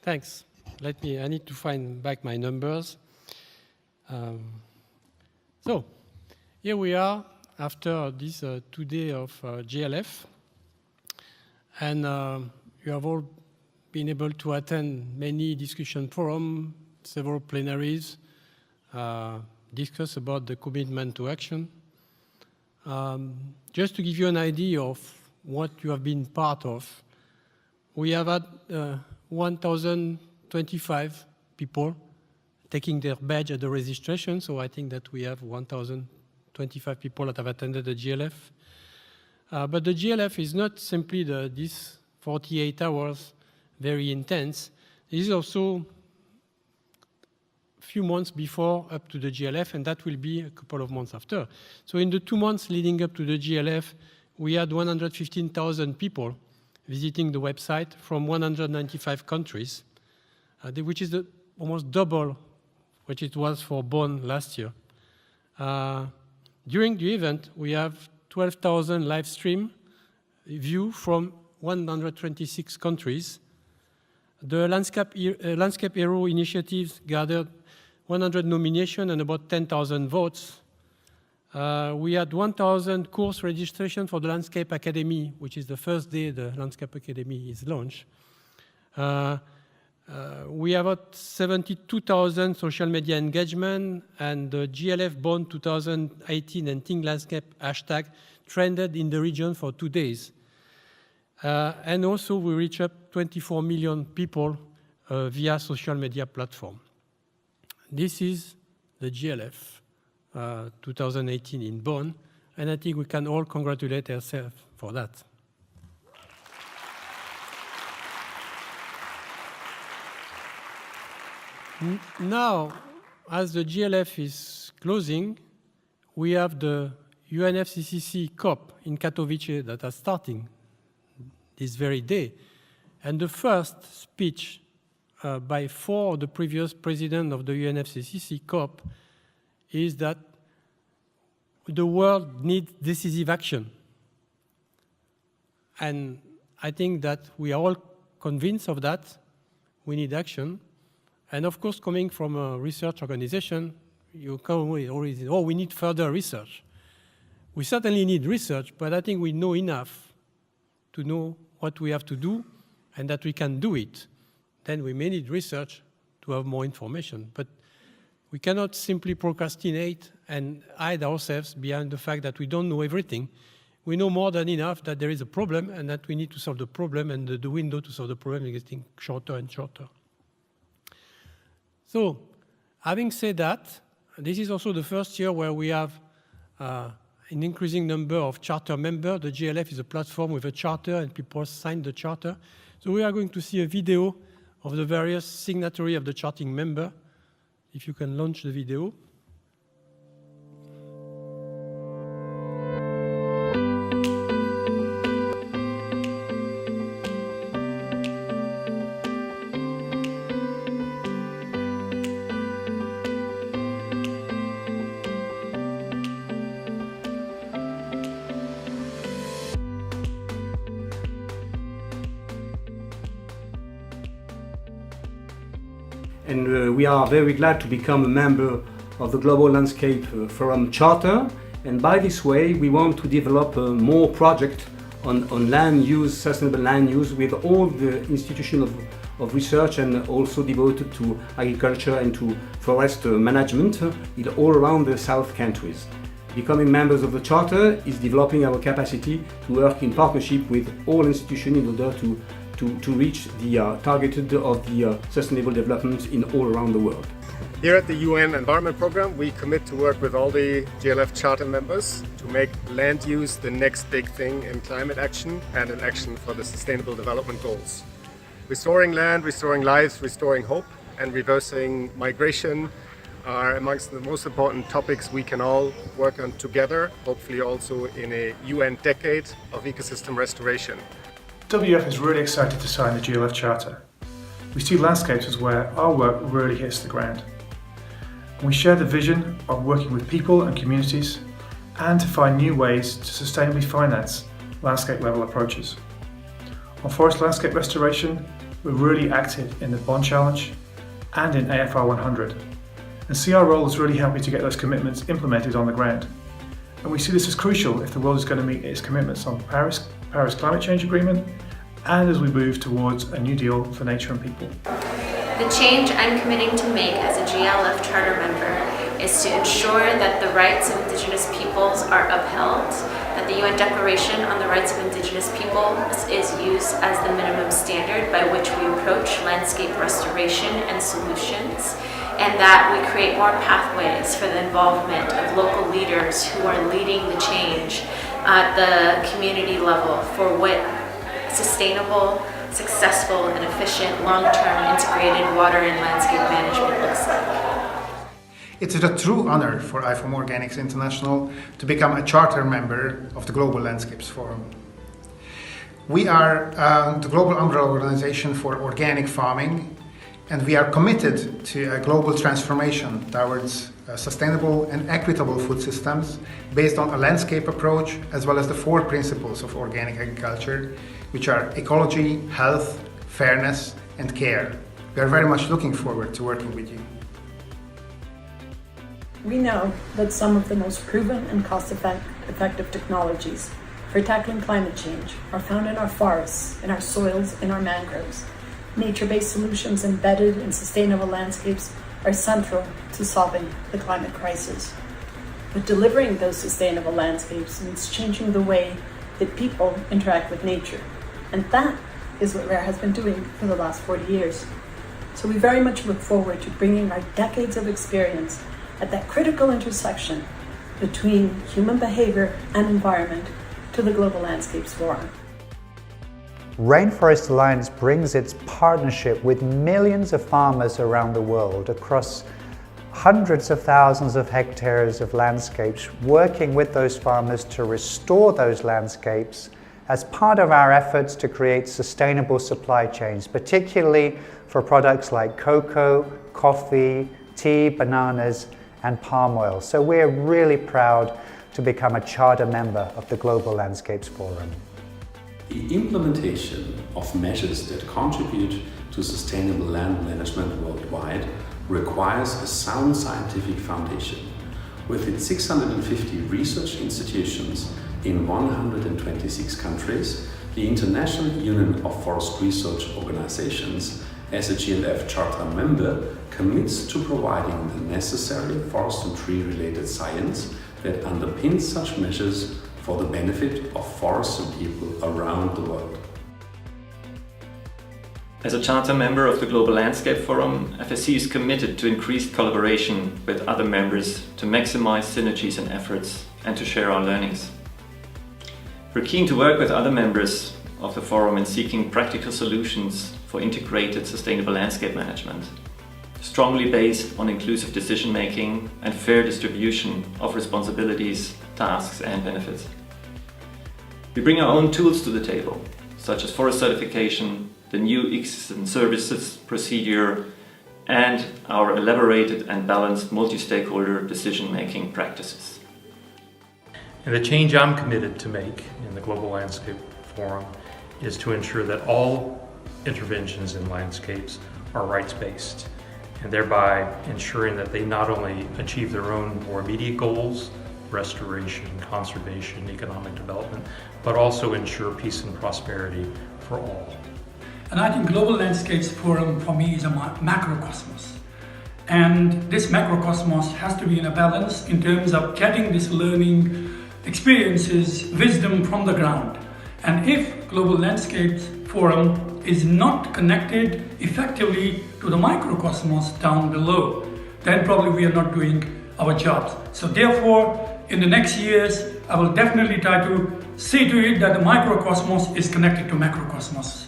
Thanks. I need to find back my numbers. So, here we are after this 2 days of GLF. And you have all been able to attend many discussion forums, several plenaries, discuss about the commitment to action. Just to give you an idea of what you have been part of, we have had 1,025 people taking their badge at the registration, so I think that we have 1,025 people that have attended the GLF. But the GLF is not simply this 48 hours, very intense. It is also a few months before up to the GLF, and that will be a couple of months after. So in the 2 months leading up to the GLF, we had 115,000 people visiting the website from 195 countries, which is almost double what it was for Bonn last year. During the event, we have 12,000 live stream view from 126 countries. The Landscape Hero initiatives gathered 100 nominations and about 10,000 votes. We had 1,000 course registration for the Landscape Academy, which is the first day the Landscape Academy is launched. We have about 72,000 social media engagement, and the GLF Bonn 2018 and Think Landscape hashtag trended in the region for 2 days. And also we reach up 24 million people via social media platform. This is the GLF 2018 in Bonn, and I think we can all congratulate ourselves for that. Now, as the GLF is closing, we have the UNFCCC COP in Katowice that are starting this very day. And the first speech by 4 of the previous presidents of the UNFCCC COP is that the world needs decisive action. And I think that we are all convinced of that. We need action. And of course, coming from a research organization, you come with always, oh, we need further research. We certainly need research, but I think we know enough to know what we have to do and that we can do it. Then we may need research to have more information. But we cannot simply procrastinate and hide ourselves behind the fact that we don't know everything. We know more than enough that there is a problem and that we need to solve the problem, and the window to solve the problem is getting shorter and shorter. So, having said that, this is also the first year where we have an increasing number of charter members. The GLF is a platform with a charter, and people sign the charter. So we are going to see a video of the various signatories of the charting member. If you can launch the video. And we are very glad to become a member of the Global Landscape Forum Charter. And by this way, we want to develop more projects on land use, sustainable land use, with all the institutions of research and also devoted to agriculture and to forest management in all around the South countries. Becoming members of the Charter is developing our capacity to work in partnership with all institutions in order to reach the targeted of the sustainable development in all around the world. Here at the UN Environment Programme, we commit to work with all the GLF Charter members to make land use the next big thing in climate action and in action for the Sustainable Development Goals. Restoring land, restoring lives, restoring hope, and reversing migration are amongst the most important topics we can all work on together, hopefully also in a UN decade of ecosystem restoration. WF is really excited to sign the GLF Charter. We see landscapes as where our work really hits the ground. And we share the vision of working with people and communities and to find new ways to sustainably finance landscape level approaches. On forest landscape restoration, we're really active in the Bonn Challenge and in AFR 100, and see our role as really helping to get those commitments implemented on the ground. And we see this as crucial if the world is going to meet its commitments on Paris Climate Change Agreement, and as we move towards a new deal for nature and people. The change I'm committing to make as a GLF charter member is to ensure that the rights of Indigenous peoples are upheld, that the UN Declaration on the Rights of Indigenous Peoples is used as the minimum standard by which we approach landscape restoration and solutions, and that we create more pathways for the involvement of local leaders who are leading the change at the community level for what sustainable, successful, and efficient long-term integrated water and landscape management looks like. It is a true honor for IFOAM Organics International to become a charter member of the Global Landscapes Forum. We are the global umbrella organization for organic farming, and we are committed to a global transformation towards sustainable and equitable food systems based on a landscape approach, as well as the 4 principles of organic agriculture, which are ecology, health, fairness, and care. We are very much looking forward to working with you. We know that some of the most proven and cost-effective technologies for tackling climate change are found in our forests, in our soils, in our mangroves. Nature-based solutions embedded in sustainable landscapes are central to solving the climate crisis. But delivering those sustainable landscapes means changing the way that people interact with nature. And that is what RARE has been doing for the last 40 years. So we very much look forward to bringing our decades of experience at that critical intersection between human behavior and environment to the Global Landscapes Forum. Rainforest Alliance brings its partnership with millions of farmers around the world across hundreds of thousands of hectares of landscapes, working with those farmers to restore those landscapes as part of our efforts to create sustainable supply chains, particularly for products like cocoa, coffee, tea, bananas, and palm oil. So we're really proud to become a charter member of the Global Landscapes Forum. The implementation of measures that contribute to sustainable land management worldwide requires a sound scientific foundation. With its 650 research institutions in 126 countries, the International Union of Forest Research Organizations, as a GLF Charter member, commits to providing the necessary forest and tree-related science that underpins such measures for the benefit of forests and people around the world. As a charter member of the Global Landscape Forum, FSC is committed to increased collaboration with other members to maximize synergies and efforts and to share our learnings. We're keen to work with other members of the forum in seeking practical solutions for integrated sustainable landscape management, strongly based on inclusive decision-making and fair distribution of responsibilities, tasks and benefits. We bring our own tools to the table, such as forest certification, the new existing services procedure, and our elaborated and balanced multi-stakeholder decision-making practices. And the change I'm committed to make in the Global Landscape Forum is to ensure that all interventions in landscapes are rights-based, and thereby ensuring that they not only achieve their own more immediate goals, restoration, conservation, economic development, but also ensure peace and prosperity for all. And I think Global Landscapes Forum for me is a macrocosmos. And this macrocosmos has to be in a balance in terms of getting this learning, experiences, wisdom from the ground. And if Global Landscapes Forum is not connected effectively to the microcosmos down below, then probably we are not doing our jobs. So therefore, in the next years, I will definitely try to see to it that the microcosmos is connected to macrocosmos.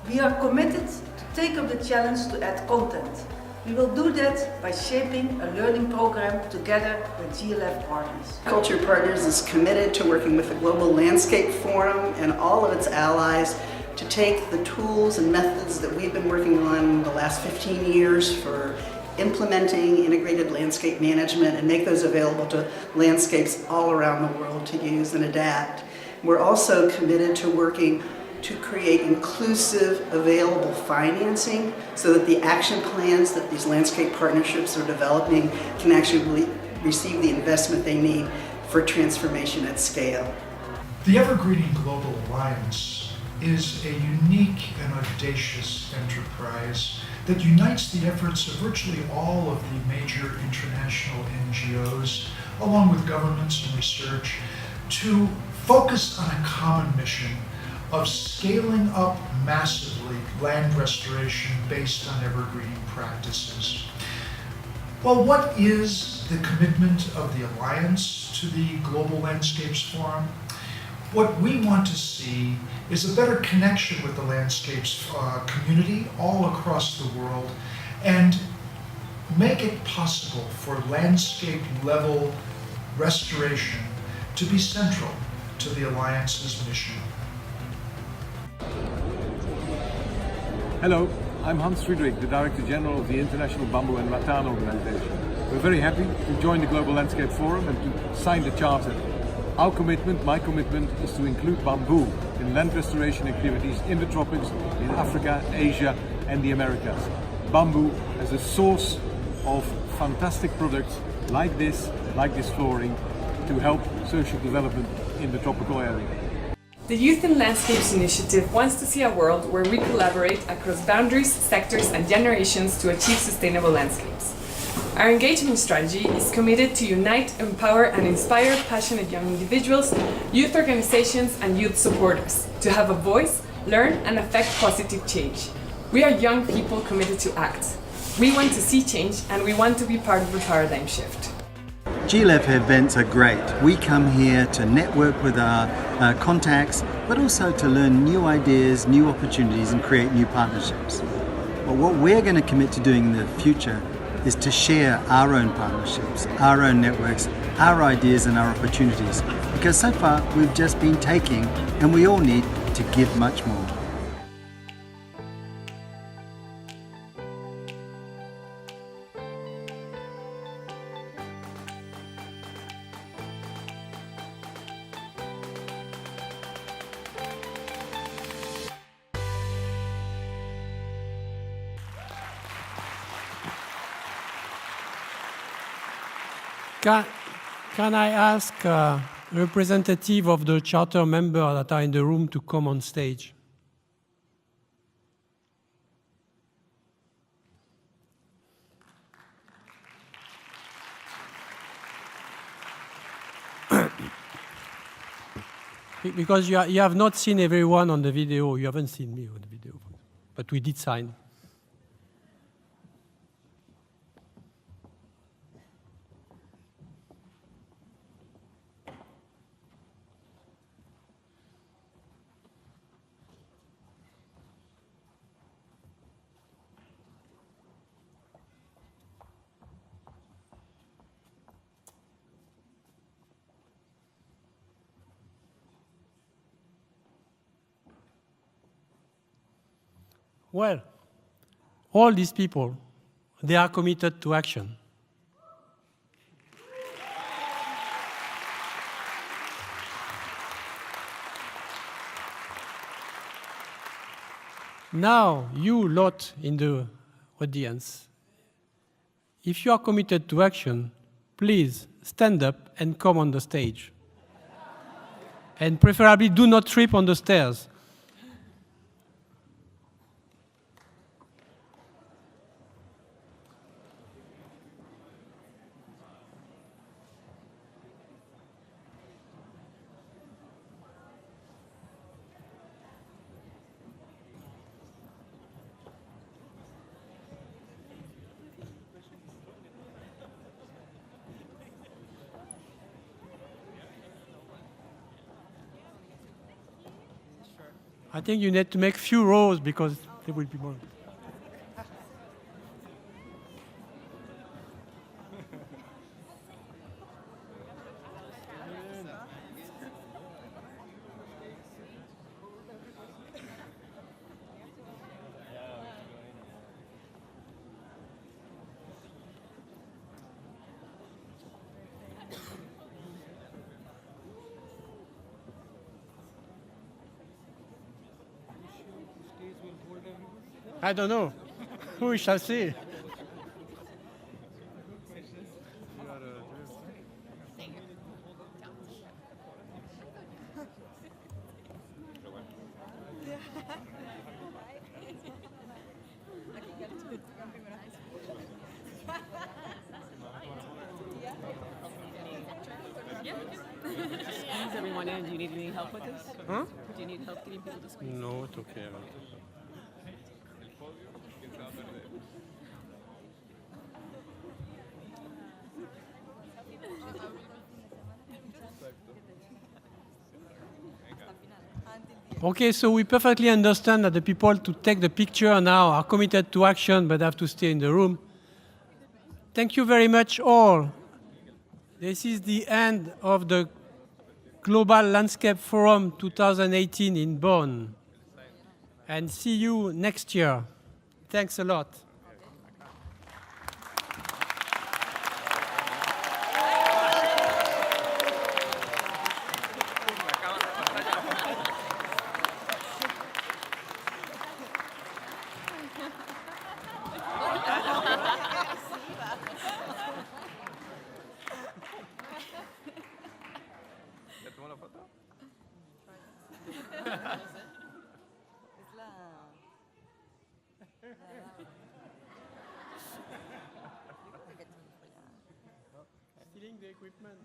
We are committed to take up the challenge to add content. We will do that by shaping a learning program together with GLF partners. Culture Partners is committed to working with the Global Landscape Forum and all of its allies to take the tools and methods that we've been working on the last 15 years for implementing integrated landscape management and make those available to landscapes all around the world to use and adapt. We're also committed to working to create inclusive, available financing so that the action plans that these landscape partnerships are developing can actually receive the investment they need for transformation at scale. The Evergreening Global Alliance is a unique and audacious enterprise that unites the efforts of virtually all of the major international NGOs, along with governments and research, to focus on a common mission of scaling up massively land restoration based on evergreening practices. Well, what is the commitment of the Alliance to the Global Landscapes Forum? What we want to see is a better connection with the landscapes community all across the world and make it possible for landscape level restoration to be central to the Alliance's mission. Hello, I'm Hans Friedrich, the Director General of the International Bamboo and Rattan Organization. We're very happy to join the Global Landscape Forum and to sign the Charter. Our commitment, my commitment, is to include bamboo in land restoration activities in the tropics, in Africa, Asia and the Americas. Bamboo as a source of fantastic products like this flooring to help social development in the tropical area. The Youth in Landscapes Initiative wants to see a world where we collaborate across boundaries, sectors and generations to achieve sustainable landscapes. Our engagement strategy is committed to unite, empower and inspire passionate young individuals, youth organizations and youth supporters to have a voice, learn and affect positive change. We are young people committed to act. We want to see change and we want to be part of the paradigm shift. GLF events are great. We come here to network with our contacts, but also to learn new ideas, new opportunities and create new partnerships. But what we're going to commit to doing in the future is to share our own partnerships, our own networks, our ideas and our opportunities. Because so far we've just been taking and we all need to give much more. Can I ask a representative of the charter members that are in the room to come on stage? Because you have not seen everyone on the video, you haven't seen me on the video, but we did sign. Well, all these people, they are committed to action. Now, you lot in the audience, if you are committed to action, please stand up and come on the stage. And preferably do not trip on the stairs. I think you need to make few rows because there will be more. I don't know. We shall see. Squeeze everyone in. Do you need any help with this? Huh? Do you need help getting people to squeeze? No, it's okay. Okay, so we perfectly understand that the people to take the picture now are committed to action but have to stay in the room. Thank you very much all. This is the end of the Global Landscape Forum 2018 in Bonn. And see you next year. Thanks a lot. Stealing the equipment.